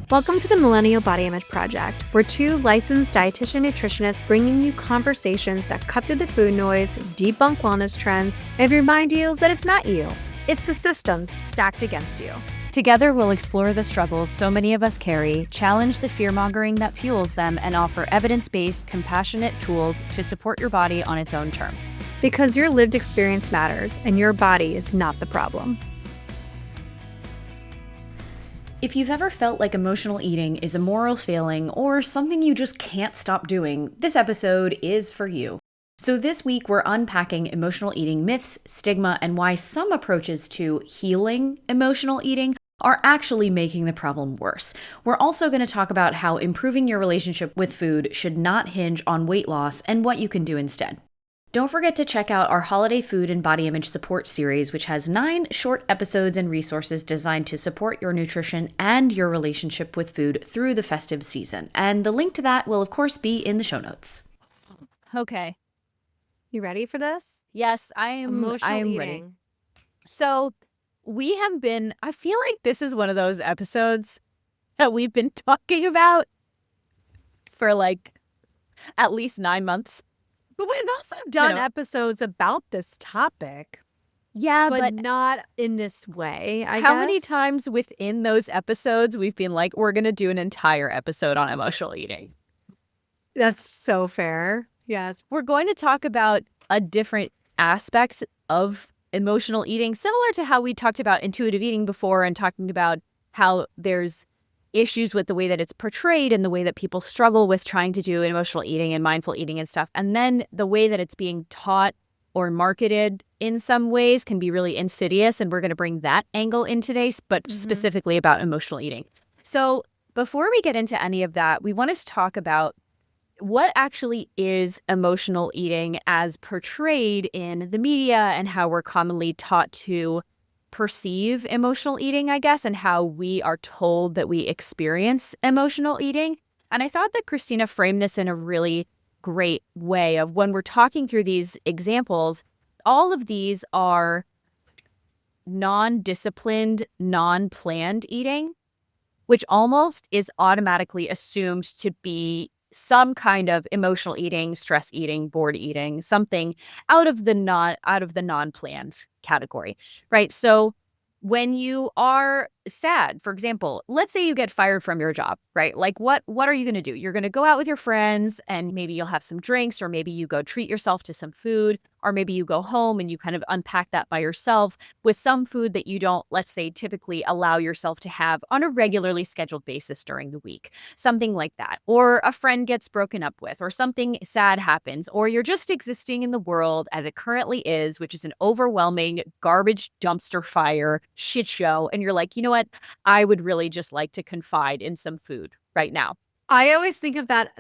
Welcome to the Millennial Body Image Project. We're two licensed dietitian nutritionists bringing you conversations that cut through the food noise, debunk wellness trends, and remind you that it's not you, it's the systems stacked against you. Together, we'll explore the struggles so many of us carry, challenge the fear-mongering that fuels them, and offer evidence-based, compassionate tools to support your body on its own terms. Because your lived experience matters, and your body is not the problem. If you've ever felt like emotional eating is a moral failing or something you just can't stop doing, this episode is for you. So this week, we're unpacking emotional eating myths, stigma, and why some approaches to healing emotional eating are actually making the problem worse. We're also going to talk about how improving your relationship with food should not hinge on weight loss and what you can do instead. Don't forget to check out our holiday food and body image support series, which has 9 short episodes and resources designed to support your nutrition and your relationship with food through the festive season. And the link to that will, of course, be in the show notes. Okay. You ready for this? Yes, I am Emotional ready. eating. So we have been, I feel like this is one of those episodes that we've been talking about for like at least 9 months. But we've also done episodes about this topic. Yeah, but not in this way, I how many guess. times within those episodes we've been like, we're going to do an entire episode on emotional eating? That's so fair. Yes. We're going to talk about a different aspect of emotional eating, similar to how we talked about intuitive eating before and talking about how there's issues with the way that it's portrayed and the way that people struggle with trying to do emotional eating and mindful eating and stuff. And then the way that it's being taught or marketed in some ways can be really insidious. And we're going to bring that angle in today, but specifically about emotional eating. So before we get into any of that, we want to talk about what actually is emotional eating as portrayed in the media and how we're commonly taught to perceive emotional eating, I guess, and how we are told that we experience emotional eating. And I thought that Christina framed this in a really great way of when we're talking through these examples, all of these are non-disciplined, non-planned eating, which almost is automatically assumed to be some kind of emotional eating, stress eating, bored eating, something out of the non-planned category, right? So when you are sad, for example, let's say you get fired from your job, right? Like what are you going to do? You're going to go out with your friends and maybe you'll have some drinks, or maybe you go treat yourself to some food, or maybe you go home and you kind of unpack that by yourself with some food that you don't, let's say, typically allow yourself to have on a regularly scheduled basis during the week, something like that. Or a friend gets broken up with, or something sad happens, or you're just existing in the world as it currently is, which is an overwhelming garbage dumpster fire shit show. And you're like, you know what? I would really just like to confide in some food right now. I always think of that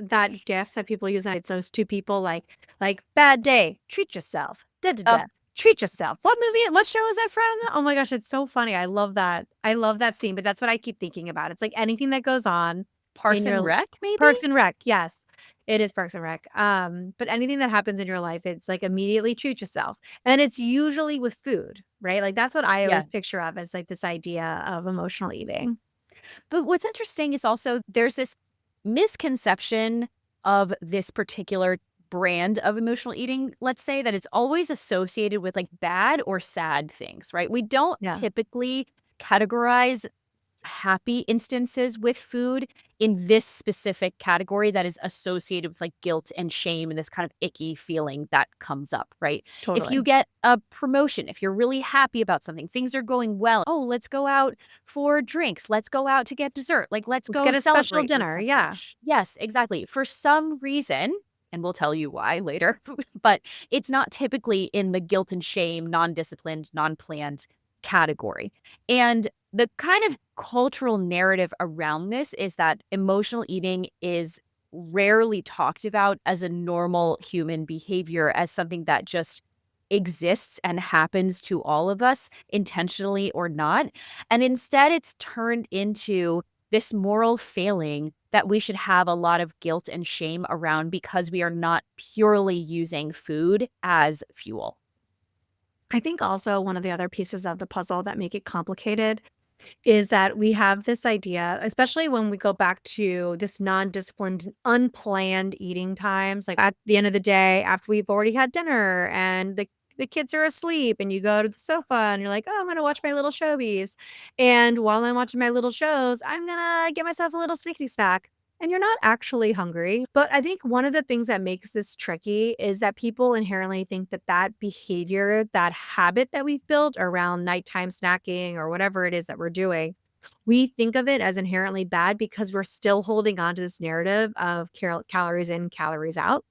gif that people use, and it's those two people like bad day, treat yourself, treat yourself. What show is that from? Oh my gosh, it's so funny. I love that scene, but that's what I keep thinking about. It's like anything that goes on. Parks and Rec, maybe? Parks and Rec, yes. It is Parks and Rec. But anything that happens in your life, it's like immediately treat yourself. And it's usually with food, right? Like that's what I always picture of as like this idea of emotional eating. But what's interesting is also there's this misconception of this particular brand of emotional eating, let's say, that it's always associated with like bad or sad things, right? We don't typically categorize happy instances with food in this specific category that is associated with like guilt and shame and this kind of icky feeling that comes up, right? Totally. If you get a promotion, if you're really happy about something, things are going well. Oh, let's go out for drinks. Let's go out to get dessert. Like let's go get a celebrate special with dinner. something. Yeah. Yes, exactly. For some reason, and we'll tell you why later, but it's not typically in the guilt and shame, non-disciplined, non-planned category. And the kind of cultural narrative around this is that emotional eating is rarely talked about as a normal human behavior, as something that just exists and happens to all of us, intentionally or not. And instead, it's turned into this moral failing that we should have a lot of guilt and shame around because we are not purely using food as fuel. I think also one of the other pieces of the puzzle that make it complicated is that we have this idea, especially when we go back to this non-disciplined, unplanned eating times, like at the end of the day, after we've already had dinner and the kids are asleep and you go to the sofa and you're like, oh, I'm gonna watch my little showbies. And while I'm watching my little shows, I'm gonna get myself a little sneaky snack. And you're not actually hungry. But I think one of the things that makes this tricky is that people inherently think that that behavior, that habit that we've built around nighttime snacking or whatever it is that we're doing, we think of it as inherently bad because we're still holding on to this narrative of calories in, calories out.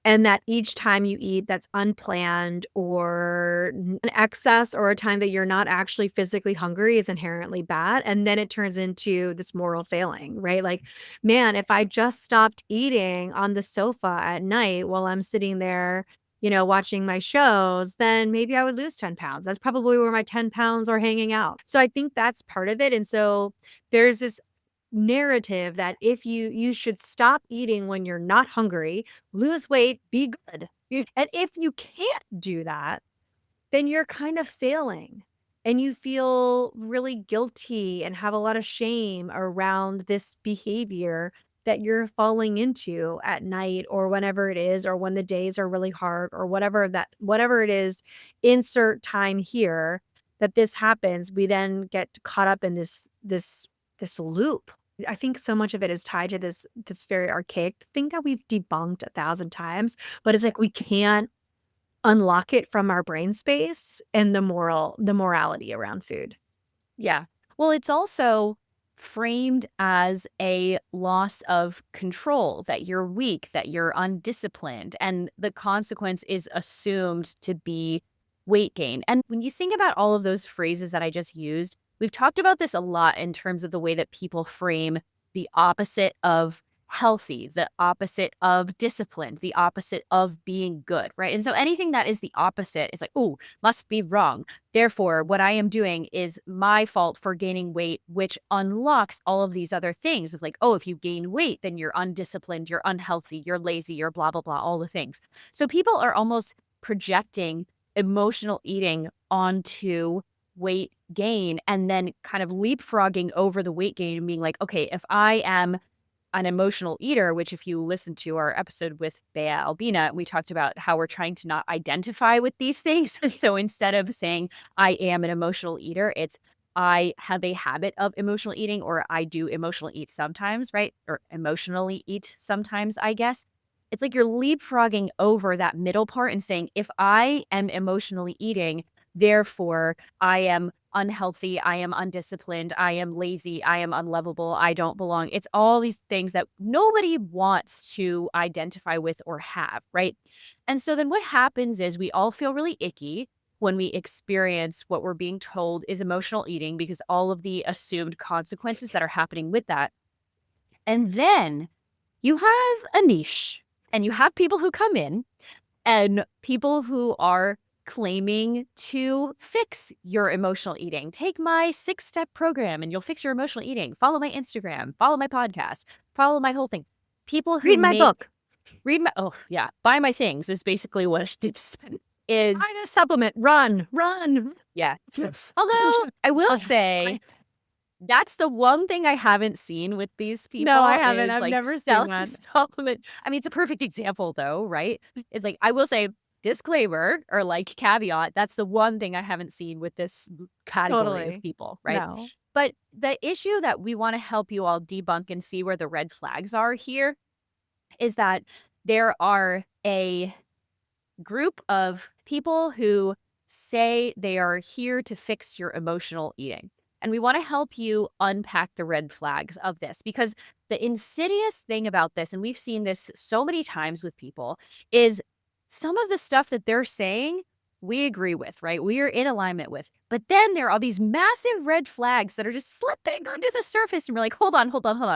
And that each time you eat that's unplanned or an excess or a time that you're not actually physically hungry is inherently bad, and then it turns into this moral failing, right? Like, man, if I just stopped eating on the sofa at night while I'm sitting there, watching my shows, then maybe I would lose 10 pounds. That's probably where my 10 pounds are hanging out. So I think that's part of it, and so there's this narrative that if you should stop eating when you're not hungry, lose weight, be good. And if you can't do that, then you're kind of failing and you feel really guilty and have a lot of shame around this behavior that you're falling into at night or whenever it is or when the days are really hard or whatever it is, insert time here that this happens, we then get caught up in this loop. I think so much of it is tied to this very archaic thing that we've debunked 1,000 times, but it's like we can't unlock it from our brain space and the morality around food. Yeah. Well, it's also framed as a loss of control, that you're weak, that you're undisciplined, and the consequence is assumed to be weight gain. And when you think about all of those phrases that I just used, we've talked about this a lot in terms of the way that people frame the opposite of healthy, the opposite of disciplined, the opposite of being good, right? And so anything that is the opposite is like, oh, must be wrong. Therefore, what I am doing is my fault for gaining weight, which unlocks all of these other things of like, oh, if you gain weight, then you're undisciplined, you're unhealthy, you're lazy, you're blah, blah, blah, all the things. So people are almost projecting emotional eating onto weight gain and then kind of leapfrogging over the weight gain and being like, okay, if I am an emotional eater, which if you listen to our episode with Bea Albina, we talked about how we're trying to not identify with these things. So instead of saying I am an emotional eater, it's I have a habit of emotional eating or I do emotional eat sometimes, right? Or emotionally eat sometimes, I guess. It's like you're leapfrogging over that middle part and saying, if I am emotionally eating, therefore I am unhealthy, I am undisciplined, I am lazy, I am unlovable, I don't belong. It's all these things that nobody wants to identify with or have, right? And so then what happens is we all feel really icky when we experience what we're being told is emotional eating because all of the assumed consequences that are happening with that. And then you have a niche and you have people who come in and people who are claiming to fix your emotional eating. Take my 6-step program and you'll fix your emotional eating. Follow my Instagram, follow my podcast, follow my whole thing. People who Read my book. buy my things is basically what it is. Find a supplement. Run. Yeah. Although I will say that's the one thing I haven't seen with these people. No, I haven't. Is, I've like, never seen selling that. supplement. I mean, it's a perfect example though, right? It's like, I will say disclaimer or like caveat, that's the one thing I haven't seen with this category Totally. of people, right? No. But the issue that we want to help you all debunk and see where the red flags are here is that there are a group of people who say they are here to fix your emotional eating. And we want to help you unpack the red flags of this because the insidious thing about this, and we've seen this so many times with people, is some of the stuff that they're saying we agree with, right? We are in alignment with. But then there are these massive red flags that are just slipping under the surface. And we're like, hold on.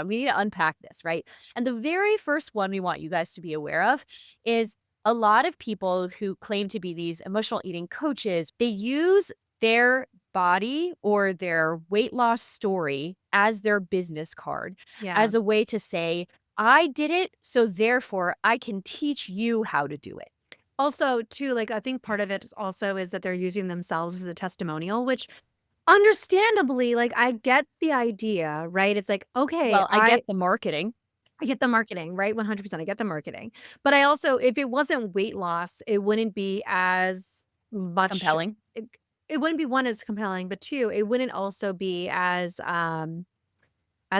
We need to unpack this, right? And the very first one we want you guys to be aware of is a lot of people who claim to be these emotional eating coaches, they use their body or their weight loss story as their business card, Yeah. as a way to say, I did it, so therefore I can teach you how to do it. Also, too, like, I think part of it is also is that they're using themselves as a testimonial, which understandably, like, I get the idea, right? It's like, okay, Well, I get the marketing. I get the marketing, right? 100%. I get the marketing. But I also, if it wasn't weight loss, it wouldn't be as much, Compelling. it, it wouldn't be one as compelling, but two, it wouldn't also be as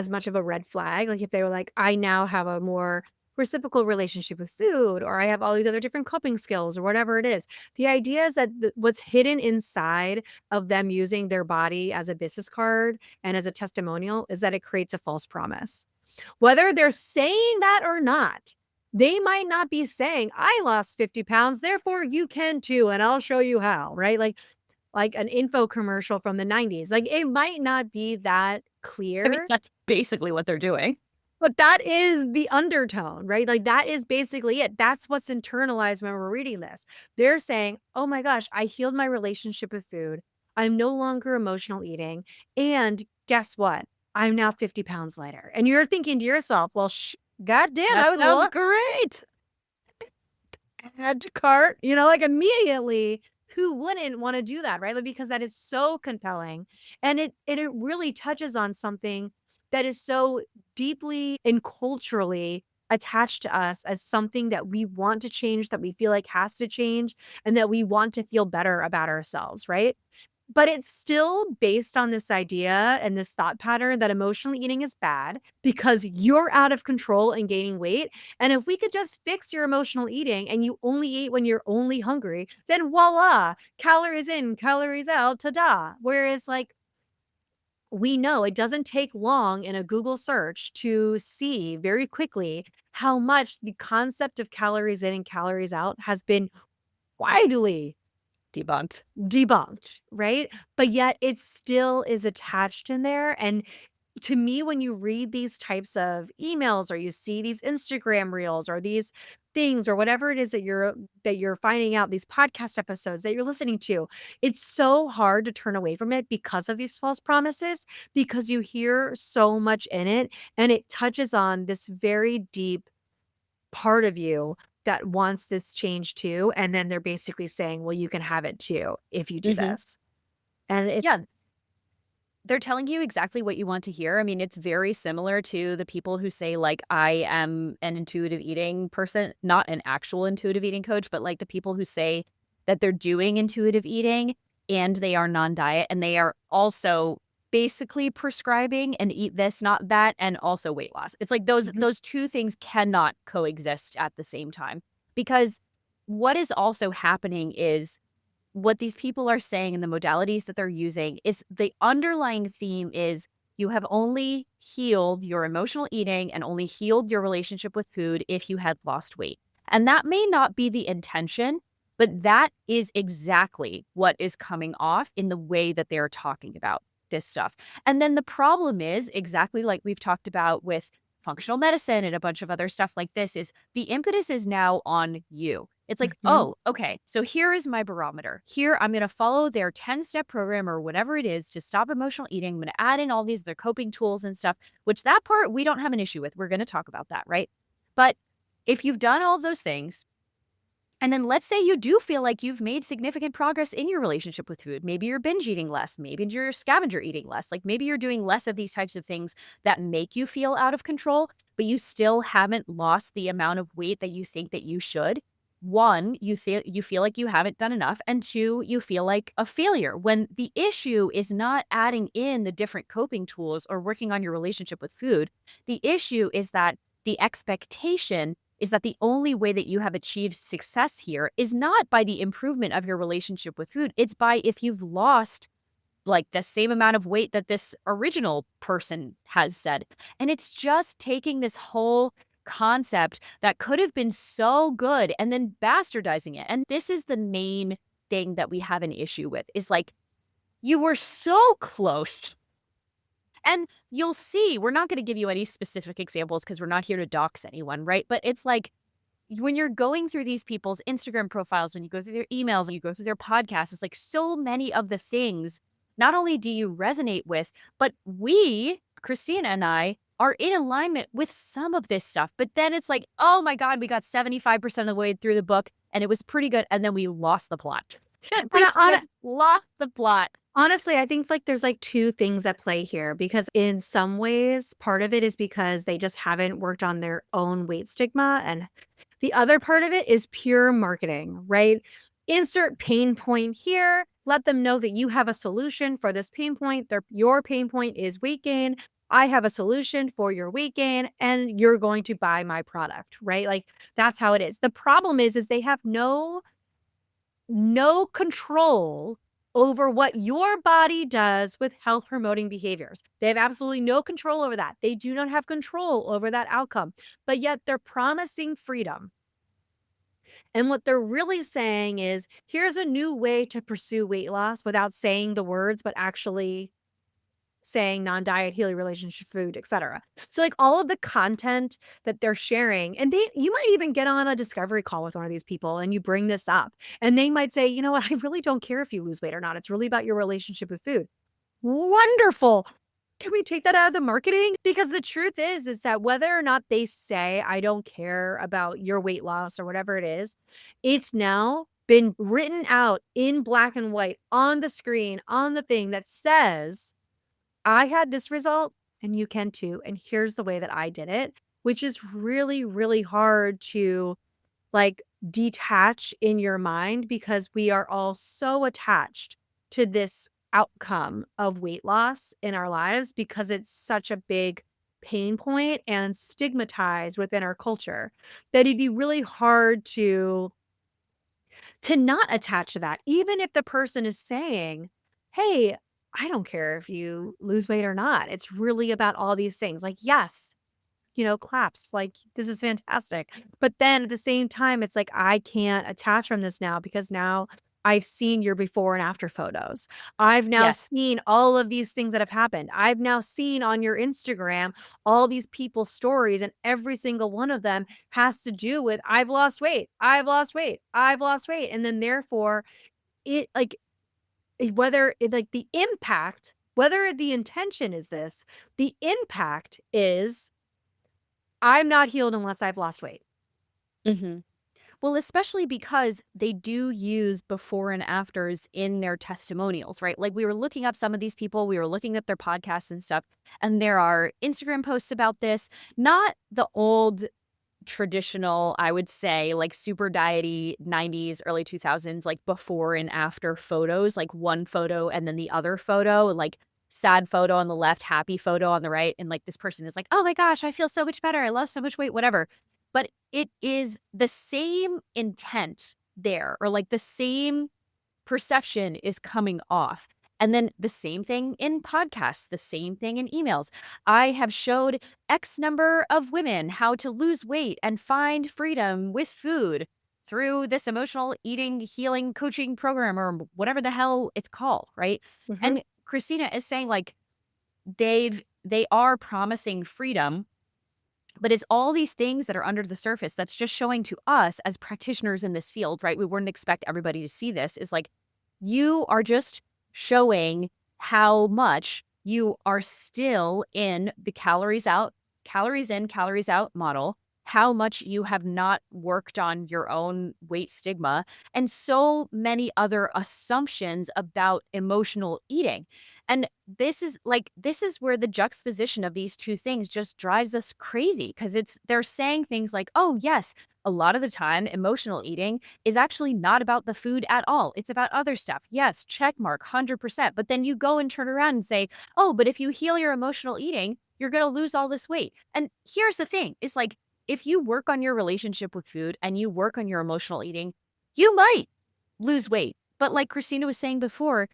much of a red flag. Like if they were like, I now have a more reciprocal relationship with food, or I have all these other different coping skills, or whatever it is. The idea is that what's hidden inside of them using their body as a business card and as a testimonial is that it creates a false promise. Whether they're saying that or not, they might not be saying, I lost 50 pounds, therefore you can too, and I'll show you how, right? Like an info commercial from the 90s. Like it might not be that I mean, clear, that's basically what they're doing. but that is the undertone, right? Like that is basically it. That's what's internalized when we're reading this. They're saying, oh my gosh, I healed my relationship with food. I'm no longer emotional eating. And guess what? I'm now 50 pounds lighter. And you're thinking to yourself, well, goddamn, That I would sounds love great. add to cart, like immediately. Who wouldn't want to do that, right? Like, because that is so compelling. And it really touches on something that is so deeply and culturally attached to us as something that we want to change, that we feel like has to change, and that we want to feel better about ourselves, right? But it's still based on this idea and this thought pattern that emotional eating is bad because you're out of control and gaining weight. And if we could just fix your emotional eating and you only eat when you're only hungry, then voila, calories in, calories out, ta-da. Whereas like we know it doesn't take long in a Google search to see very quickly how much the concept of calories in and calories out has been widely Debunked. debunked, right? But yet it still is attached in there. And to me, when you read these types of emails or you see these Instagram reels or these things or whatever it is that you're finding out, these podcast episodes that you're listening to, it's so hard to turn away from it because of these false promises, because you hear so much in it and it touches on this very deep part of you that wants this change too, and then they're basically saying, "Well, you can have it too if you do Mhm. this." And Yeah, it's they're telling you exactly what you want to hear. I mean, it's very similar to the people who say, like, I am an intuitive eating person, not an actual intuitive eating coach, but like the people who say that they're doing intuitive eating and they are non-diet and they are also basically prescribing and eat this, not that, and also weight loss. It's like those Mhm, those two things cannot coexist at the same time because what is also happening is what these people are saying and the modalities that they're using is the underlying theme is you have only healed your emotional eating and only healed your relationship with food if you had lost weight. And that may not be the intention, but that is exactly what is coming off in the way that they're talking about this stuff. And then the problem is exactly like we've talked about with functional medicine and a bunch of other stuff like this is the impetus is now on you. It's like, mhm. oh, okay, so here is my barometer. Here, I'm going to follow their 10-step program or whatever it is to stop emotional eating. I'm going to add in all these their coping tools and stuff, which that part we don't have an issue with. We're going to talk about that, right? But if you've done all of those things, and then let's say you do feel like you've made significant progress in your relationship with food. Maybe you're binge eating less. Maybe you're scavenger eating less. Like maybe you're doing less of these types of things that make you feel out of control, but you still haven't lost the amount of weight that you think that you should. One, you feel like you haven't done enough, and two, you feel like a failure. When the issue is not adding in the different coping tools or working on your relationship with food, the issue is that the expectation is that the only way that you have achieved success here is not by the improvement of your relationship with food. It's by if you've lost like the same amount of weight that this original person has said. And it's just taking this whole concept that could have been so good and then bastardizing it. And this is the main thing that we have an issue with is like, you were so close. And you'll see, we're not going to give you any specific examples because we're not here to dox anyone, right? But it's like, when you're going through these people's Instagram profiles, when you go through their emails, when you go through their podcasts, it's like so many of the things, not only do you resonate with, but we, Christina and I, are in alignment with some of this stuff. But then it's like, oh my God, we got 75% of the way through the book and it was pretty good. And then we lost the plot. And We I just lost the plot. Honestly, I think, like, there's, like, 2 things at play here because in some ways, part of it is because they just haven't worked on their own weight stigma, and the other part of it is pure marketing, right? Insert pain point here, let them know that you have a solution for this pain point. Your pain point is weight gain. I have a solution for your weight gain, and you're going to buy my product, right? Like, that's how it is. The problem is they have no control over what your body does with health promoting behaviors. They have absolutely no control over that. They do not have control over that outcome, but yet they're promising freedom. And what they're really saying is, here's a new way to pursue weight loss without saying the words, but actually saying non-diet, healing relationship, food, etc. So like all of the content that they're sharing, and you might even get on a discovery call with one of these people and you bring this up, and they might say, you know what, I really don't care if you lose weight or not. It's really about your relationship with food. Wonderful. Can we take that out of the marketing? Because the truth is that whether or not they say, I don't care about your weight loss or whatever it is, it's now been written out in black and white on the screen, on the thing that says, I had this result and you can too. And here's the way that I did it, which is really, really hard to like detach in your mind because we are all so attached to this outcome of weight loss in our lives because it's such a big pain point and stigmatized within our culture that it'd be really hard to not attach to that, even if the person is saying, "Hey, I don't care if you lose weight or not. It's really about all these things." Like, yes, claps, like, this is fantastic. But then at the same time, it's like, I can't attach from this now because now I've seen your before and after photos. I've now Yes. seen all of these things that have happened. I've now seen on your Instagram all these people's stories, and every single one of them has to do with, "I've lost weight. I've lost weight. I've lost weight." And then therefore, it like, whether it like the impact, whether the intention is this, the impact is I'm not healed unless I've lost weight. Mhm. Well, especially because they do use before and afters in their testimonials, right? Like we were looking up some of these people, we were looking at their podcasts and stuff, and there are Instagram posts about this, not the old traditional, I would say, like super diety 90s, early 2000s, like before and after photos, like one photo and then the other photo, like sad photo on the left, happy photo on the right. And like this person is like, oh my gosh, I feel so much better. I lost so much weight, whatever. But it is the same intent there, or like the same perception is coming off. And then the same thing in podcasts, the same thing in emails. I have showed X number of women how to lose weight and find freedom with food through this emotional eating healing coaching program or whatever the hell it's called, right? Mhm, And Christina is saying like they are promising freedom, but it's all these things that are under the surface that's just showing to us as practitioners in this field, right? We wouldn't expect everybody to see this. Is like you are just showing how much you are still in the calories in, calories out model, how much you have not worked on your own weight stigma, and so many other assumptions about emotional eating. And this is where the juxtaposition of these two things just drives us crazy because they're saying things like, oh, yes, a lot of the time, emotional eating is actually not about the food at all. It's about other stuff. Yes, check mark, 100%. But then you go and turn around and say, oh, but if you heal your emotional eating, you're going to lose all this weight. And here's the thing, it's like, if you work on your relationship with food and you work on your emotional eating, you might lose weight. But like Christina was saying before,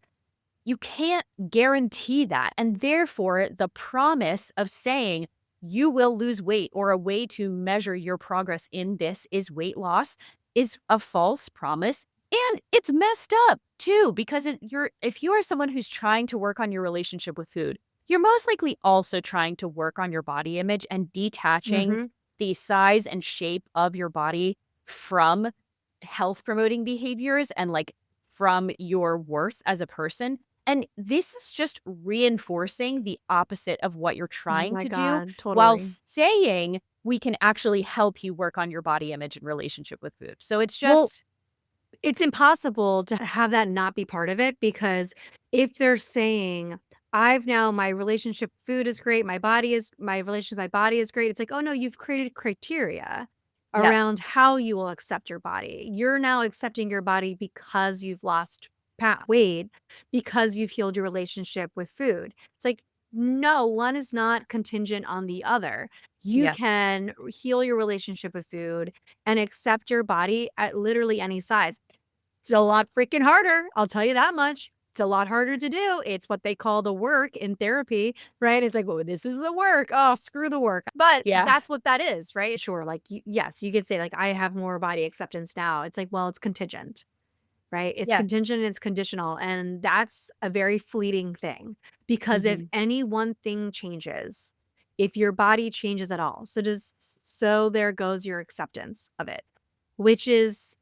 you can't guarantee that. And therefore, the promise of saying you will lose weight or a way to measure your progress in this is weight loss is a false promise. And it's messed up too, because if you are someone who's trying to work on your relationship with food, you're most likely also trying to work on your body image and detaching mhm. the size and shape of your body from health promoting behaviors and like from your worth as a person. And this is just reinforcing the opposite of what you're Oh trying my to do god, while totally. saying we can actually help you work on your body image and relationship with food. So it's Well, just it's impossible to have that not be part of it because If they're saying, "I've now my relationship with food is great, my relationship with my body is great," it's like, "Oh, no, you've created criteria Yeah. around how you will accept your body. You're now accepting your body because you've lost weight, because you've healed your relationship with food." It's like, no, one is not contingent on the other. You Yeah. can heal your relationship with food and accept your body at literally any size. It's a lot freaking harder, I'll tell you that much. It's a lot harder to do. It's what they call the work in therapy, right? It's like, "Well, this is the work. Oh, screw the work." But Yeah. that's what that is, right? Sure, like, yes, you could say, like, "I have more body acceptance now." It's like, well, it's contingent, right? It's Yeah. contingent and it's conditional, and that's a very fleeting thing because if Mhm. any one thing changes, if your body changes at all, so there goes your acceptance of it, which is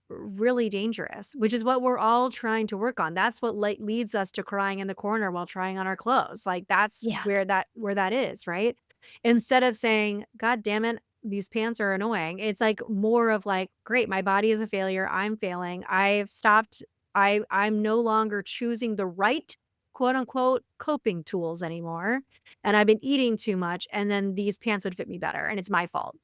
really dangerous, which is what we're all trying to work on. That's what leads us to crying in the corner while trying on our clothes. Like that's Yeah. where that is, right? Instead of saying, "God damn it, these pants are annoying." It's like more of like, "Great, my body is a failure. I'm failing. I've stopped I'm no longer choosing the right quote unquote coping tools anymore. And I've been eating too much and then these pants would fit me better and it's my fault."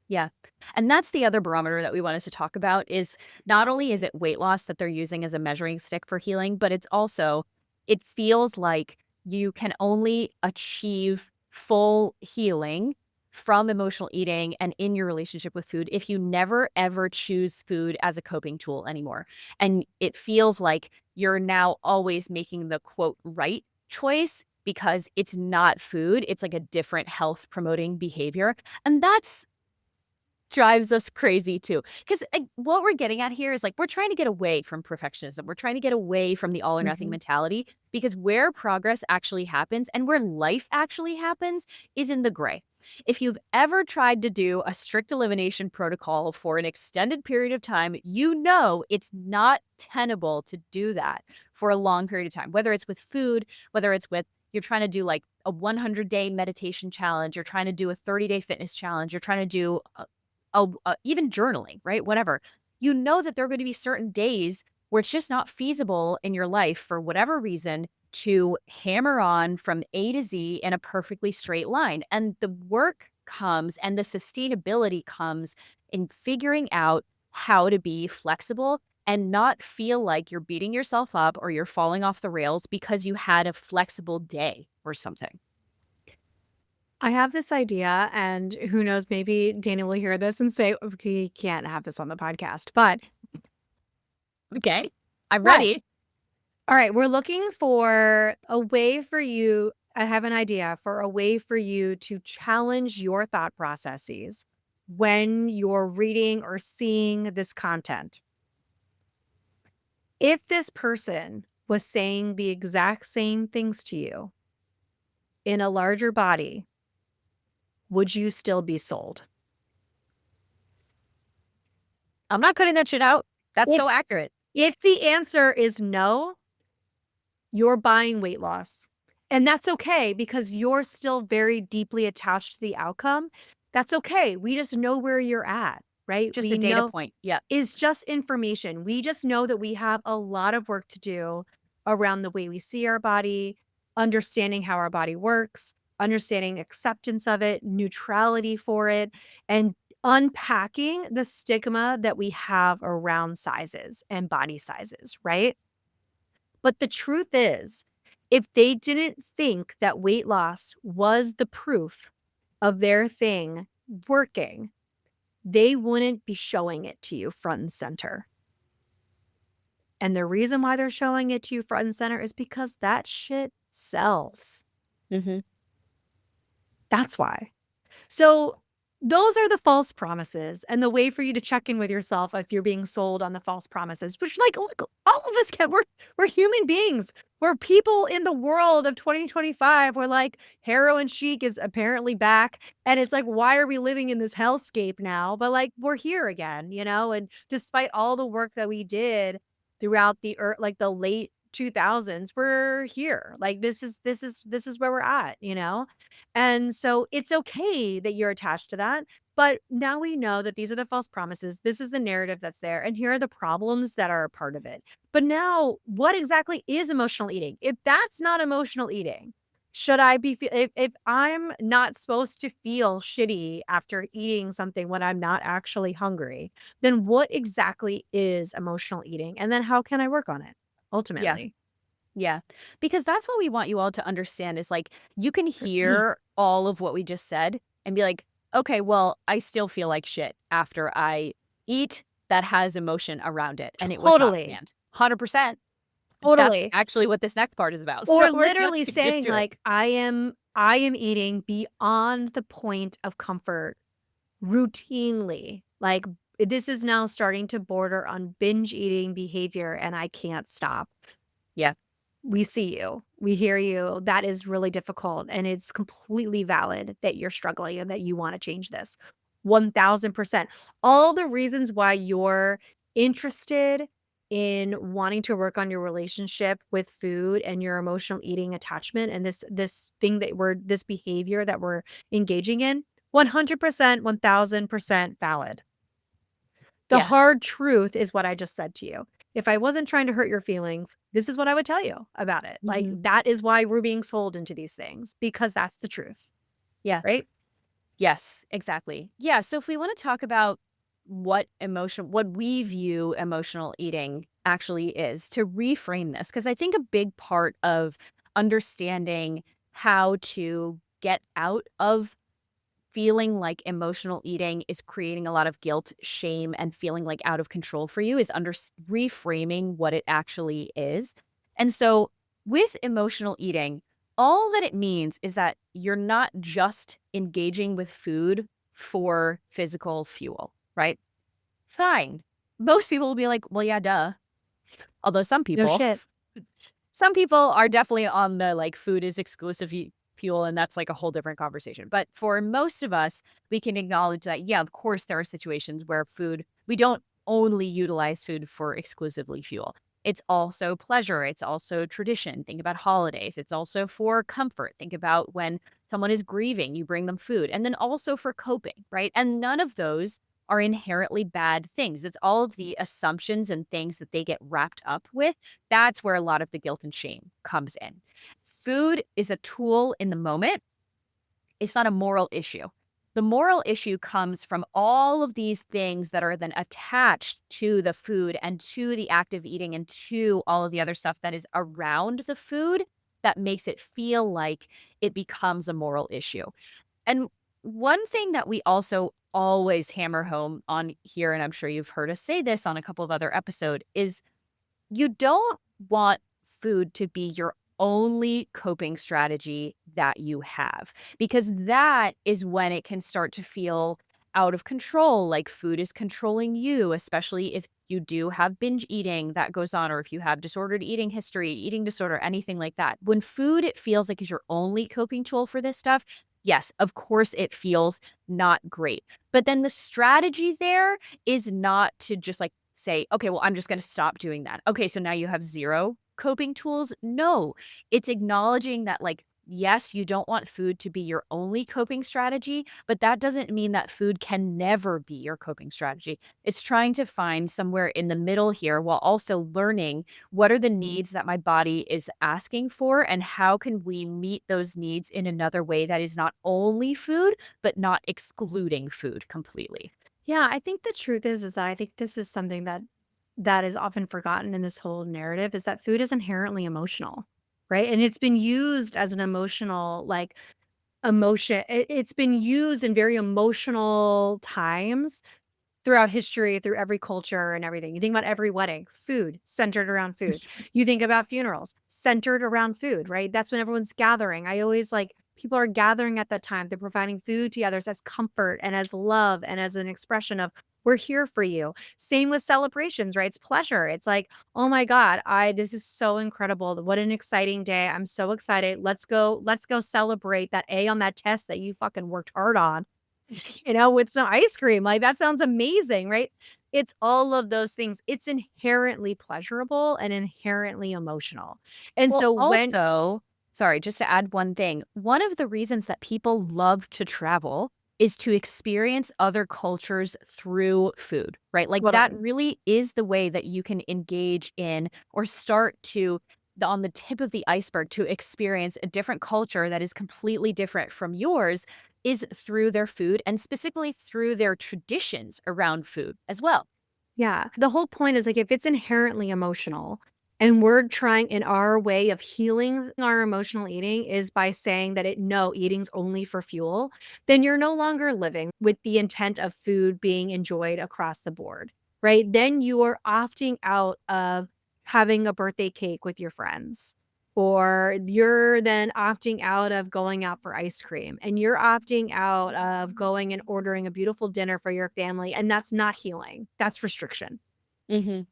Yeah. And that's the other barometer that we wanted to talk about is not only is it weight loss that they're using as a measuring stick for healing, but it's also it feels like you can only achieve full healing from emotional eating and in your relationship with food if you never ever choose food as a coping tool anymore. And it feels like you're now always making the quote right choice because it's not food, it's like a different health promoting behavior. And that's drives us crazy too. 'Cause, what we're getting at here is, like, we're trying to get away from perfectionism. We're trying to get away from the all or nothing Mhm. mentality because where progress actually happens and where life actually happens is in the gray. If you've ever tried to do a strict elimination protocol for an extended period of time, you know it's not tenable to do that for a long period of time, whether it's with food, whether it's with you're trying to do, like, a 100-day meditation challenge, you're trying to do a 30-day fitness challenge, you're trying to do even journaling, right? Whatever. You know that there are going to be certain days where it's just not feasible in your life for whatever reason to hammer on from A to Z in a perfectly straight line. And the work comes and the sustainability comes in figuring out how to be flexible and not feel like you're beating yourself up or you're falling off the rails because you had a flexible day or something. I have this idea, and who knows, maybe Dana will hear this and say, "We can't have this on the podcast." But Okay. I'm but ready. all right, we're looking for a way for you I have an idea for a way for you to challenge your thought processes when you're reading or seeing this content. If this person was saying the exact same things to you in a larger body, would you still be sold? I'm not cutting that shit out. That's If so accurate. if the answer is no, you're buying weight loss. And that's okay because you're still very deeply attached to the outcome. That's okay. We just know where you're at, right? Just a We data know point. Yeah. it's just information. We just know that we have a lot of work to do around the way we see our body, understanding how our body works, understanding acceptance of it, neutrality for it, and unpacking the stigma that we have around sizes and body sizes, right? But the truth is, if they didn't think that weight loss was the proof of their thing working, they wouldn't be showing it to you front and center. And the reason why they're showing it to you front and center is because that shit sells. Mhm. That's why. So those are the false promises and the way for you to check in with yourself if you're being sold on the false promises, which like look, all of us can we're human beings. We're people in the world of 2025 where like heroin chic is apparently back. And it's like, why are we living in this hellscape now? But like we're here again, and despite all the work that we did throughout the like the late 2000s, we're here. Like this is where we're at, And so it's okay that you're attached to that, but now we know that these are the false promises. This is the narrative that's there, and here are the problems that are a part of it. But now, what exactly is emotional eating? If that's not emotional eating, should I be if I'm not supposed to feel shitty after eating something when I'm not actually hungry, then what exactly is emotional eating? And then how can I work on it Yeah. ultimately? Yeah. Because that's what we want you all to understand is like you can hear all of what we just said and be like, okay, well, I still feel like shit after I eat that has emotion around it. And it was not Totally. planned. 100%. That's Totally. actually what this next part is about. So Or we're going literally to get saying into it. like, I am eating beyond the point of comfort routinely. Like, this is now starting to border on binge eating behavior, and I can't stop. Yeah. We see you. We hear you. That is really difficult, and it's completely valid that you're struggling and that you wanna change this. 1000%. All the reasons why you're interested in wanting to work on your relationship with food and your emotional eating attachment and this thing that we're this behavior that we're engaging in, 100%, 1000% valid. The Yeah. hard truth is what I just said to you. If I wasn't trying to hurt your feelings, this is what I would tell you about it. Like, Hmm. that is why we're being sold into these things, because that's the truth, Yeah. right? Yes, exactly. Yeah, so if we wanna talk about what we view emotional eating actually is, to reframe this, because I think a big part of understanding how to get out of feeling like emotional eating is creating a lot of guilt, shame, and feeling like out of control for you is reframing what it actually is. And so with emotional eating, all that it means is that you're not just engaging with food for physical fuel, right? Fine. Most people will be like, well, yeah, duh. Although No shit. some people are definitely on the, like, food is exclusive fuel, and that's, like, a whole different conversation. But for most of us, we can acknowledge that, yeah, of course, there are situations where we don't only utilize food for exclusively fuel. It's also pleasure. It's also tradition. Think about holidays. It's also for comfort. Think about when someone is grieving, you bring them food. And then also for coping, right? And none of those are inherently bad things. It's all of the assumptions and things that they get wrapped up with. That's where a lot of the guilt and shame comes in. Food is a tool in the moment. It's not a moral issue. The moral issue comes from all of these things that are then attached to the food and to the act of eating and to all of the other stuff that is around the food that makes it feel like it becomes a moral issue. And one thing that we also always hammer home on here, and I'm sure you've heard us say this on a couple of other episodes, is you don't want food to be your only coping strategy that you have, because that is when it can start to feel out of control, like food is controlling you, especially if you do have binge eating that goes on, or if you have disordered eating history, eating disorder, anything like that. When food, it feels like is your only coping tool for this stuff. Yes, of course, it feels not great. But then the strategy there is not to just like say, okay, well, I'm just going to stop doing that. Okay, so now you have zero coping tools. No, it's acknowledging that, like, yes, you don't want food to be your only coping strategy, but that doesn't mean that food can never be your coping strategy. It's trying to find somewhere in the middle here while also learning what are the needs that my body is asking for and how can we meet those needs in another way that is not only food, but not excluding food completely. Yeah, I think the truth is that I think this is something that is often forgotten in this whole narrative is that food is inherently emotional, right? And it's been used as an emotional, like, it's been used in very emotional times throughout history, through every culture and everything. You think about every wedding, food, centered around food. You think about funerals, centered around food, right? That's when everyone's gathering. I always like people are gathering at that time. They're providing food to others as comfort and as love and as an expression of we're here for you. Same with celebrations, right? It's pleasure. It's like, oh my God, this is so incredible. What an exciting day. I'm so excited. Let's go celebrate that A on that test that you fucking worked hard on with some ice cream, like, that sounds amazing, right? It's all of those things. It's inherently pleasurable and inherently emotional. And Well, so when also, sorry, just to add one thing, one of the reasons that people love to travel is to experience other cultures through food, right? Like that totally. really is the way that you can engage in or start to on the tip of the iceberg to experience a different culture that is completely different from yours is through their food and specifically through their traditions around food as well. Yeah. The whole point is like if it's inherently emotional and we're trying in our way of healing our emotional eating is by saying that no, eating's only for fuel, then you're no longer living with the intent of food being enjoyed across the board, right? Then you are opting out of having a birthday cake with your friends. Or you're then opting out of going out for ice cream and you're opting out of going and ordering a beautiful dinner for your family, and that's not healing, that's restriction. Mhm.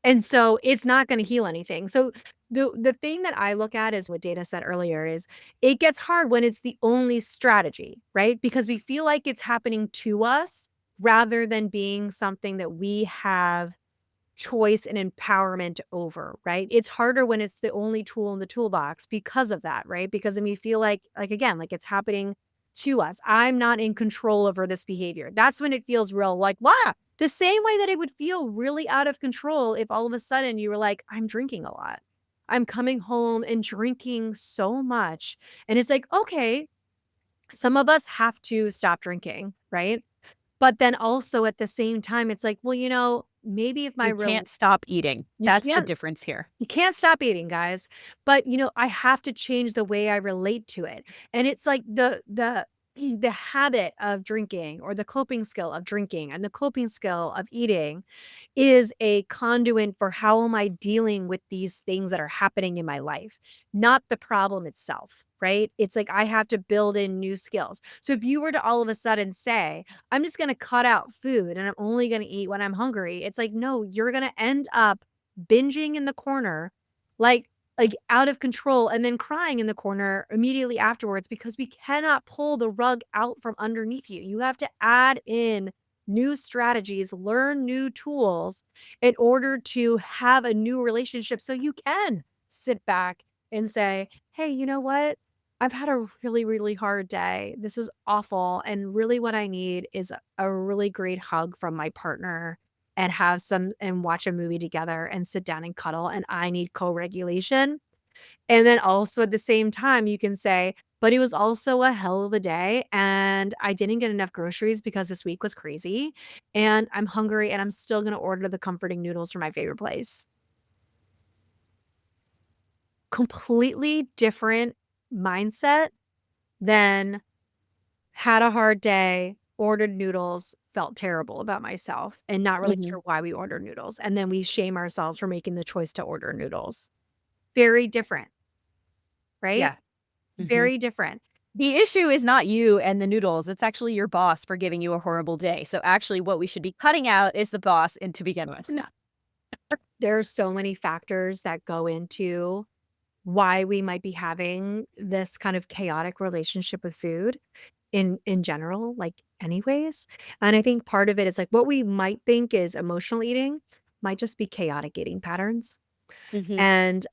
And so it's not gonna heal anything. So the thing that I look at is what Data said earlier is it gets hard when it's the only strategy, right? Because we feel like it's happening to us rather than being something that we have choice and empowerment over, right? It's harder when it's the only tool in the toolbox because of that, right? Because then we feel like again, like it's happening to us. I'm not in control over this behavior. That's when it feels real like, wow. The same way that it would feel really out of control if all of a sudden you were like, I'm drinking a lot. I'm coming home and drinking so much. And it's like, okay, some of us have to stop drinking, right? But then also at the same time, it's like, well, maybe if my You real can't stop eating. you That's the can't difference here. you can't stop eating, guys, but, I have to change the way I relate to it, and it's like the the habit of drinking or the coping skill of drinking and the coping skill of eating is a conduit for how am I dealing with these things that are happening in my life, not the problem itself, right? It's like I have to build in new skills. So if you were to all of a sudden say, I'm just gonna cut out food and I'm only gonna eat when I'm hungry, it's like, no, you're gonna end up binging in the corner, like out of control and then crying in the corner immediately afterwards because we cannot pull the rug out from underneath you. You have to add in new strategies, learn new tools in order to have a new relationship so you can sit back and say, "Hey, you know what? I've had a really, really hard day. This was awful. And really, what I need is a really great hug from my partner and have some and watch a movie together and sit down and cuddle. And I need co regulation." And then also at the same time, you can say, but it was also a hell of a day. And I didn't get enough groceries because this week was crazy. And I'm hungry and I'm still going to order the comforting noodles from my favorite place. Completely different mindset than had a hard day, ordered noodles, felt terrible about myself, and not really Mhm. sure why we ordered noodles. And then we shame ourselves for making the choice to order noodles. Very different, right? Yeah. Mhm. Very different. The issue is not you and the noodles, it's actually your boss for giving you a horrible day. So actually what we should be cutting out is the boss and to begin with. No. There's so many factors that go into why we might be having this kind of chaotic relationship with food in general, like, anyways, and I think part of it is, like, what we might think is emotional eating might just be chaotic eating patterns. Mhm. And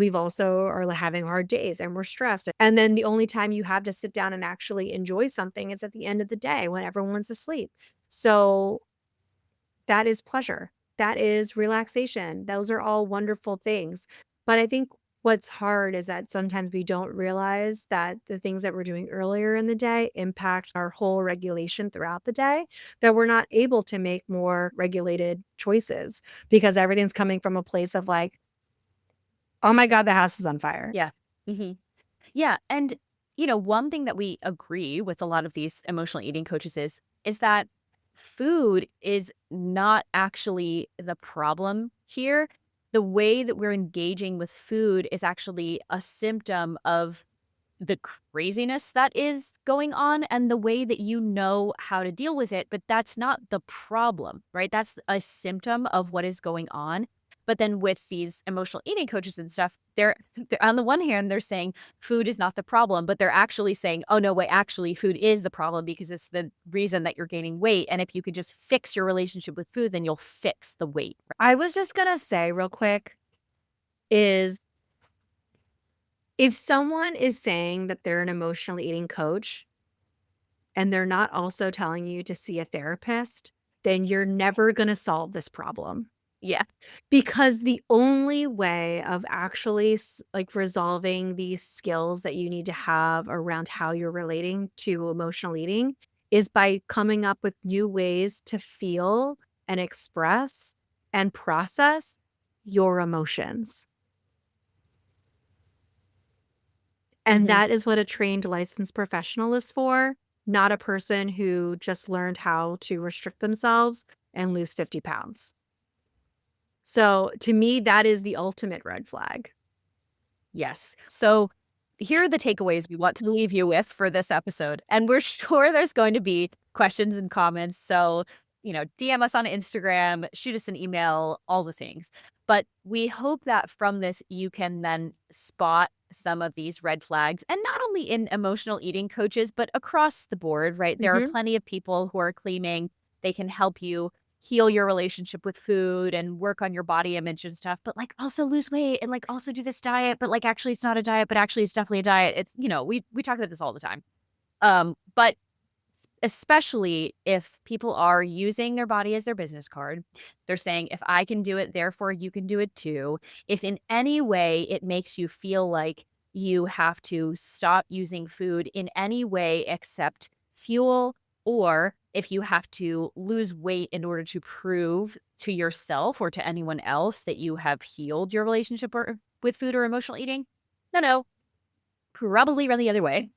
we've also are having hard days and we're stressed. And then the only time you have to sit down and actually enjoy something is at the end of the day when everyone's asleep. So that is pleasure. That is relaxation. Those are all wonderful things. But I think what's hard is that sometimes we don't realize that the things that we're doing earlier in the day impact our whole regulation throughout the day, that we're not able to make more regulated choices because everything's coming from a place of like, oh my God, the house is on fire. Yeah. Mhm. Yeah, and one thing that we agree with a lot of these emotional eating coaches is that food is not actually the problem here. The way that we're engaging with food is actually a symptom of the craziness that is going on and the way that you know how to deal with it, but that's not the problem, right? That's a symptom of what is going on. But then with these emotional eating coaches and stuff, they're on the one hand, they're saying food is not the problem, but they're actually saying, oh, no, wait, actually, food is the problem because it's the reason that you're gaining weight. And if you could just fix your relationship with food, then you'll fix the weight. I was just gonna say real quick is if someone is saying that they're an emotional eating coach and they're not also telling you to see a therapist, then you're never gonna solve this problem. Yeah. Because the only way of actually like resolving these skills that you need to have around how you're relating to emotional eating is by coming up with new ways to feel and express and process your emotions. And Mhm. that is what a trained licensed professional is for, not a person who just learned how to restrict themselves and lose 50 pounds. So to me, that is the ultimate red flag. Yes. So here are the takeaways we want to leave you with for this episode. And we're sure there's going to be questions and comments. So, DM us on Instagram, shoot us an email, all the things. But we hope that from this, you can then spot some of these red flags, and not only in emotional eating coaches, but across the board, right? There are Mhm. plenty of people who are claiming they can help you heal your relationship with food and work on your body image and stuff, but like also lose weight and like also do this diet, but like actually it's not a diet, but actually it's definitely a diet. It's, we talk about this all the time. But especially if people are using their body as their business card, they're saying, if I can do it, therefore you can do it too. If in any way it makes you feel like you have to stop using food in any way except fuel, or if you have to lose weight in order to prove to yourself or to anyone else that you have healed your relationship with food or emotional eating, no, probably run the other way.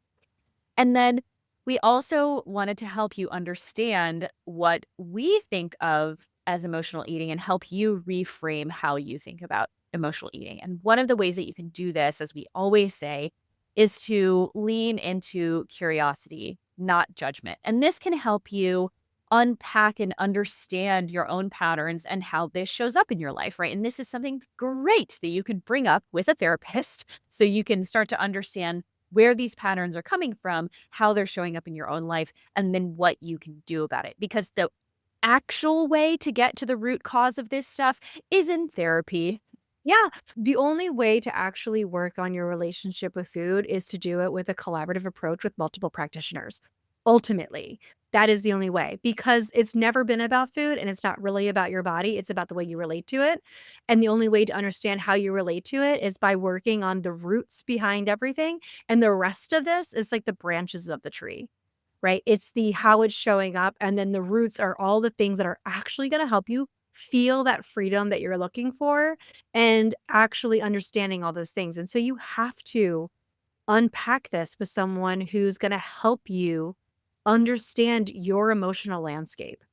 And then we also wanted to help you understand what we think of as emotional eating and help you reframe how you think about emotional eating. And one of the ways that you can do this, as we always say, is to lean into curiosity, not judgment. And this can help you unpack and understand your own patterns and how this shows up in your life, right? And this is something great that you can bring up with a therapist so you can start to understand where these patterns are coming from, how they're showing up in your own life, and then what you can do about it. Because the actual way to get to the root cause of this stuff is in therapy. Yeah, the only way to actually work on your relationship with food is to do it with a collaborative approach with multiple practitioners. Ultimately, that is the only way because it's never been about food and it's not really about your body. It's about the way you relate to it. And the only way to understand how you relate to it is by working on the roots behind everything. And the rest of this is like the branches of the tree, right? It's the how it's showing up. And then the roots are all the things that are actually going to help you feel that freedom that you're looking for and actually understanding all those things. And so you have to unpack this with someone who's going to help you understand your emotional landscape.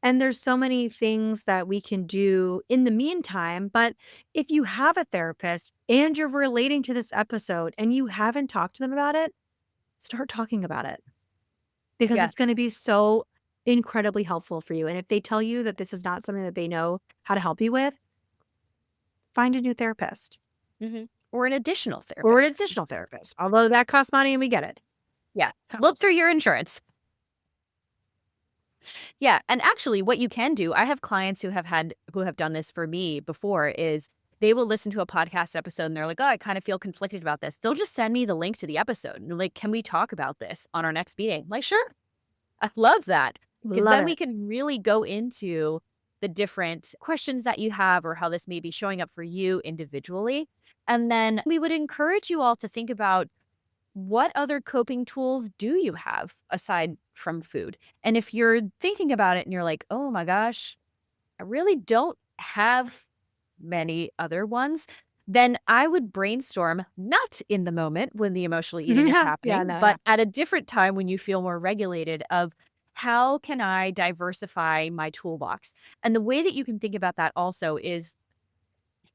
And there's so many things that we can do in the meantime. But if you have a therapist and you're relating to this episode and you haven't talked to them about it, start talking about it because Yeah. it's going to be so incredibly helpful for you. And if they tell you that this is not something that they know how to help you with, find a new therapist Or an additional or an therapist. additional therapist, although that costs money and we get it. Yeah. Look through your insurance. Yeah, and actually what you can do, I have clients who have done this for me before, is they will listen to a podcast episode and they're like, "Oh, I kind of feel conflicted about this." They'll just send me the link to the episode and they're like, "Can we talk about this on our next meeting?" I'm like, "Sure." I love that because Love then we it. can really go into the different questions that you have or how this may be showing up for you individually. And then we would encourage you all to think about, what other coping tools do you have aside from food? And if you're thinking about it and you're like, oh my gosh, I really don't have many other ones, then I would brainstorm, not in the moment when the emotional eating is Yeah, yeah, happening, no, yeah. but at a different time when you feel more regulated, of how can I diversify my toolbox? And the way that you can think about that also is,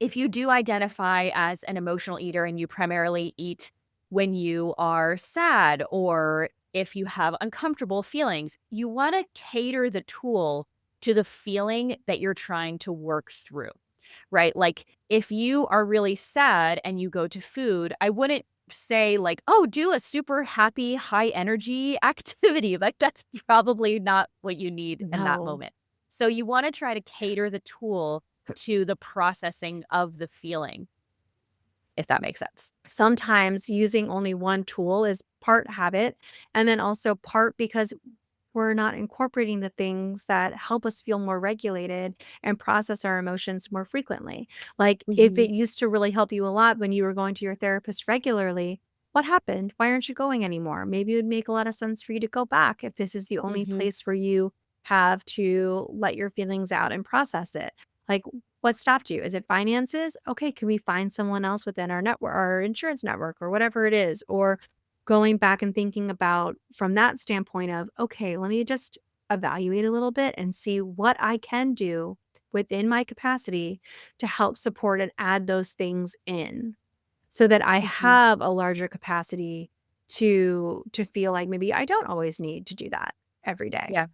if you do identify as an emotional eater and you primarily eat when you are sad, or if you have uncomfortable feelings, you want to cater the tool to the feeling that you're trying to work through. right? Like if you are really sad and you go to food, I wouldn't say like, oh, do a super happy, high energy activity. Like that's probably not what you need in that No. moment. So you want to try to cater the tool to the processing of the feeling, if that makes sense. Sometimes using only one tool is part habit and then also part because we're not incorporating the things that help us feel more regulated and process our emotions more frequently. Like if Mhm. it used to really help you a lot when you were going to your therapist regularly, what happened? Why aren't you going anymore? Maybe it would make a lot of sense for you to go back if this is the only Mhm. place where you have to let your feelings out and process it. Like what stopped you? Is it finances? Okay, can we find someone else within our network, our insurance network, or whatever it is? Or going back and thinking about from that standpoint of, okay, let me just evaluate a little bit and see what I can do within my capacity to help support and add those things in so that I Mhm. have a larger capacity to feel like maybe I don't always need to do that every day. Yeah.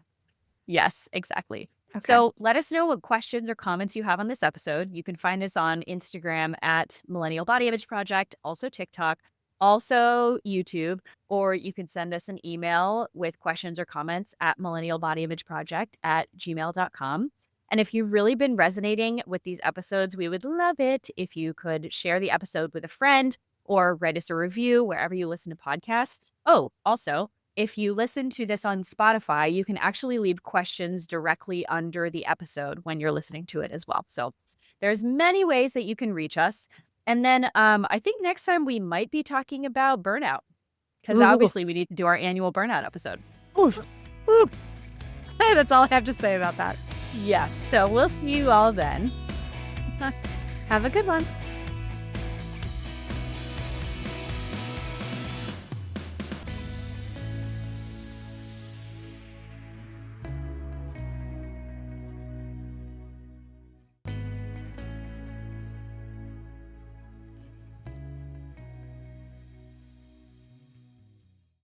Yes, exactly. Okay. So let us know what questions or comments you have on this episode. You can find us on Instagram at Millennial Body Image Project, also TikTok, also YouTube, or you can send us an email with questions or comments at millennialbodyimageproject@gmail.com. And if you've really been resonating with these episodes, we would love it if you could share the episode with a friend or write us a review wherever you listen to podcasts. Oh, also, if you listen to this on Spotify, you can actually leave questions directly under the episode when you're listening to it as well. So there's many ways that you can reach us. And then I think next time we might be talking about burnout because Ooh, obviously we need to do our annual burnout episode. oof, oof. That's all I have to say about that. Yes. So we'll see you all then. Have a good one.